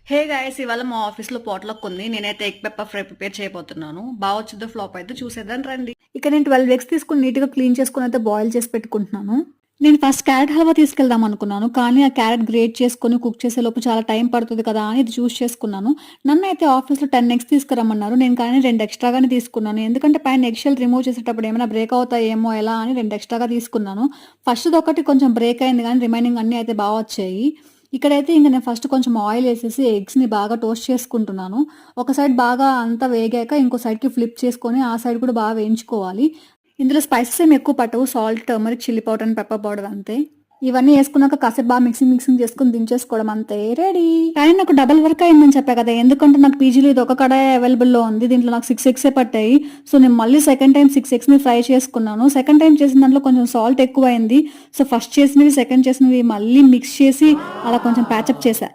Hey guys, ఇవాళ మా ఆఫీస్లో పాట్లక్ ఉంది. నేనైతే ఎగ్ పెప్పర్ ఫ్రై ప్రిపేర్ చేయబోతున్నాను. బాగా వచ్చిందో ఫ్లాప్ అయితే చూసేద్దాం రండి. ఇక నేను 12 ఎగ్స్ తీసుకుని నీట్గా క్లీన్ చేసుకుని అయితే బాయిల్ చేసి పెట్టుకుంటున్నాను. నేను ఫస్ట్ క్యారెట్ హల్వా తీసుకెళ్దాం అనుకున్నాను, కానీ ఆ క్యారెట్ గ్రేట్ చేసుకుని కుక్ చేసే లోపు చాలా టైం పడుతుంది కదా అని ఇది చూస్ చేసుకున్నాను. నన్ను అయితే ఆఫీస్లో 10 ఎగ్స్ తీసుకురమ్మన్నారు. నేను కానీ 2 ఎక్స్ట్రాగానే తీసుకున్నాను, ఎందుకంటే పైన ఎగ్ షెల్ రిమూవ్ చేసేటప్పుడు ఏమైనా బ్రేక్ అవుతాయేమో ఎలా అని 2 ఎక్స్ట్రాగా తీసుకున్నాను. ఫస్ట్ది ఒకటి కొంచెం బ్రేక్ అయింది, కానీ రిమైనింగ్ అన్నీ అయితే బాగా వచ్చాయి. ఇక్కడైతే ఇంక నేను ఫస్ట్ కొంచెం ఆయిల్ వేసేసి ఎగ్స్ని బాగా టోస్ట్ చేసుకుంటున్నాను. ఒక సైడ్ బాగా అంతా వేగాక ఇంకో సైడ్కి ఫ్లిప్ చేసుకొని ఆ సైడ్ కూడా బాగా వేయించుకోవాలి. ఇందులో స్పైసెస్ ఏమి ఎక్కువ పట్టవు, salt, turmeric, chilli powder and pepper powder అంతే. ఇవన్నీ వేసుకున్నాక కాసేపు బాగా మిక్సింగ్ చేసుకుని దించేసుకోవడం అంతే, రెడీ. కానీ నాకు డబల్ వర్క్ అయిందని చెప్పా కదా, ఎందుకంటే నాకు పీజీలో ఇది ఒక కడాయి అవైలబుల్లో ఉంది. దీంట్లో నాకు 6 ఎగ్సే పట్టాయి. సో నేను మళ్ళీ సెకండ్ టైం 6 ఎగ్స్ని ఫ్రై చేసుకున్నాను. సెకండ్ టైం చేసిన దాంట్లో కొంచెం సాల్ట్ ఎక్కువ అయింది. సో ఫస్ట్ చేసినవి సెకండ్ చేసినవి మళ్ళీ మిక్స్ చేసి అలా కొంచెం ప్యాచప్ చేశా.